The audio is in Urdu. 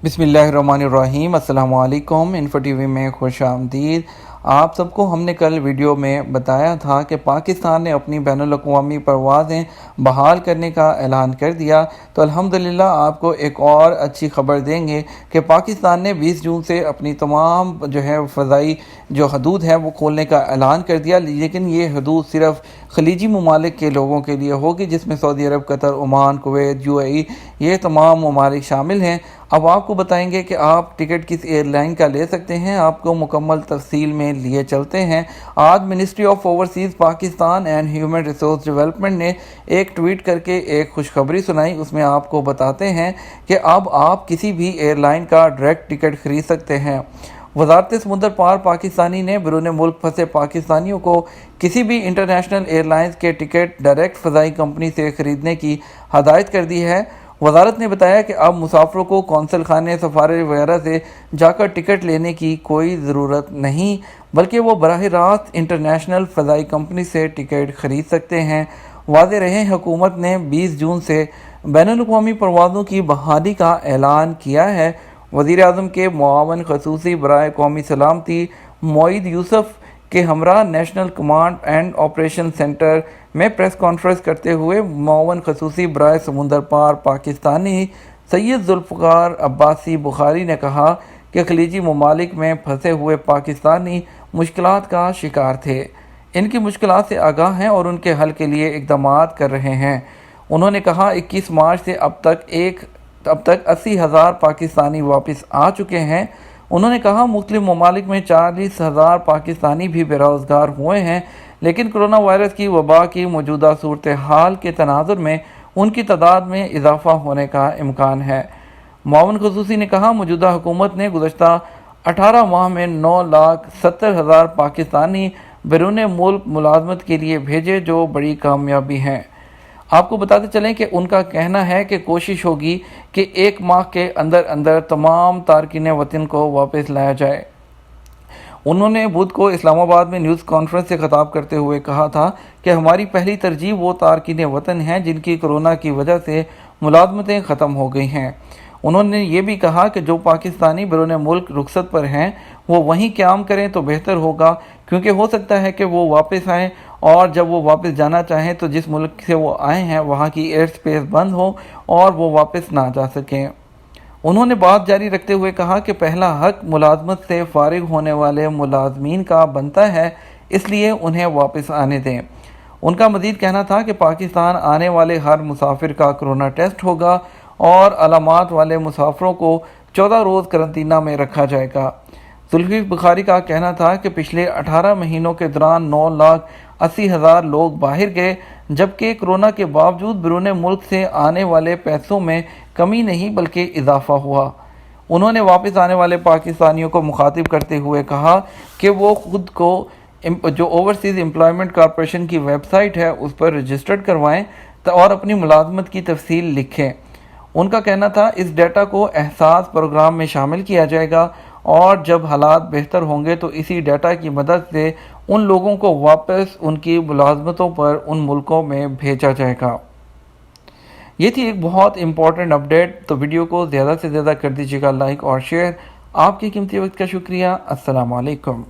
بسم اللہ الرحمن الرحیم۔ السلام علیکم۔ انفو ٹی وی میں خوش آمدید۔ آپ سب کو ہم نے کل ویڈیو میں بتایا تھا کہ پاکستان نے اپنی بین الاقوامی پروازیں بحال کرنے کا اعلان کر دیا، تو الحمدللہ آپ کو ایک اور اچھی خبر دیں گے کہ پاکستان نے 20 جون سے اپنی تمام فضائی حدود ہے وہ کھولنے کا اعلان کر دیا، لیکن یہ حدود صرف خلیجی ممالک کے لوگوں کے لیے ہوگی، جس میں سعودی عرب، قطر، عمان، کویت، UAE یہ تمام ممالک شامل ہیں۔ اب آپ کو بتائیں گے کہ آپ ٹکٹ کس ایئر لائن کا لے سکتے ہیں، آپ کو مکمل تفصیل میں لیے چلتے ہیں۔ آج ministry of overseas Pakistan and human resource development نے ایک ٹویٹ کر کے ایک خوشخبری سنائی۔ اس میں آپ کو بتاتے ہیں کہ اب آپ کسی بھی ایئر لائن کا ڈائریکٹ ٹکٹ خرید سکتے ہیں۔ وزارت سمندر پار پاکستانی نے بیرون ملک پھنسے پاکستانیوں کو کسی بھی انٹرنیشنل ایئر لائنز کے ٹکٹ ڈائریکٹ فضائی کمپنی سے خریدنے کی ہدایت کر دی ہے۔ وزارت نے بتایا کہ اب مسافروں کو قونصل خانے، سفارت وغیرہ سے جا کر ٹکٹ لینے کی کوئی ضرورت نہیں، بلکہ وہ براہ راست انٹرنیشنل فضائی کمپنی سے ٹکٹ خرید سکتے ہیں۔ واضح رہے، حکومت نے 20 جون سے بین الاقوامی پروازوں کی بحالی کا اعلان کیا ہے۔ وزیر اعظم کے معاون خصوصی برائے قومی سلامتی معید یوسف کے ہمراہ national command and operation centre میں پریس کانفرنس کرتے ہوئے معاون خصوصی برائے سمندر پار پاکستانی سید ذوالفقار عباسی بخاری نے کہا کہ خلیجی ممالک میں پھنسے ہوئے پاکستانی مشکلات کا شکار تھے، ان کی مشکلات سے آگاہ ہیں اور ان کے حل کے لیے اقدامات کر رہے ہیں۔ انہوں نے کہا 21 مارچ سے اب تک 80,000 پاکستانی واپس آ چکے ہیں۔ انہوں نے کہا مختلف ممالک میں 40,000 پاکستانی بھی بے روزگار ہوئے ہیں، لیکن کرونا وائرس کی وبا کی موجودہ صورتحال کے تناظر میں ان کی تعداد میں اضافہ ہونے کا امکان ہے۔ معاون خصوصی نے کہا موجودہ حکومت نے گزشتہ 18 ماہ میں 9,70,000 پاکستانی بیرون ملک ملازمت کے لیے بھیجے، جو بڑی کامیابی ہے۔ آپ کو بتاتے چلیں کہ ان کا کہنا ہے کہ کوشش ہوگی کہ 1 ماہ کے اندر تمام تارکین وطن کو واپس لایا جائے۔ انہوں نے بدھ کو اسلام آباد میں نیوز کانفرنس سے خطاب کرتے ہوئے کہا تھا کہ ہماری پہلی ترجیح وہ تارکین وطن ہیں جن کی کرونا کی وجہ سے ملازمتیں ختم ہو گئی ہیں۔ انہوں نے یہ بھی کہا کہ جو پاکستانی بیرون ملک رخصت پر ہیں وہ وہیں قیام کریں تو بہتر ہوگا، کیونکہ ہو سکتا ہے کہ وہ واپس آئیں اور جب وہ واپس جانا چاہیں تو جس ملک سے وہ آئے ہیں وہاں کی ایئر سپیس بند ہو اور وہ واپس نہ جا سکیں۔ انہوں نے بات جاری رکھتے ہوئے کہا کہ پہلا حق ملازمت سے فارغ ہونے والے ملازمین کا بنتا ہے، اس لیے انہیں واپس آنے دیں۔ ان کا مزید کہنا تھا کہ پاکستان آنے والے ہر مسافر کا کرونا ٹیسٹ ہوگا اور علامات والے مسافروں کو 14 روز قرنطینہ میں رکھا جائے گا۔ ذوالفقار بخاری کا کہنا تھا کہ پچھلے 18 مہینوں کے دوران 9,80,000 لوگ باہر گئے، جبکہ کرونا کے باوجود بیرون ملک سے آنے والے پیسوں میں کمی نہیں بلکہ اضافہ ہوا۔ انہوں نے واپس آنے والے پاکستانیوں کو مخاطب کرتے ہوئے کہا کہ وہ خود کو جو اوورسیز امپلائمنٹ کارپوریشن کی ویب سائٹ ہے اس پر رجسٹرڈ کروائیں اور اپنی ملازمت کی تفصیل لکھیں۔ ان کا کہنا تھا اس ڈیٹا کو احساس پروگرام میں شامل کیا جائے گا اور جب حالات بہتر ہوں گے تو اسی ڈیٹا کی مدد سے ان لوگوں کو واپس ان کی ملازمتوں پر ان ملکوں میں بھیجا جائے گا۔ یہ تھی ایک بہت امپورٹنٹ اپڈیٹ، تو ویڈیو کو زیادہ سے زیادہ کر دیجیے گا لائک اور شیئر۔ آپ کے قیمتی وقت کا شکریہ۔ السلام علیکم۔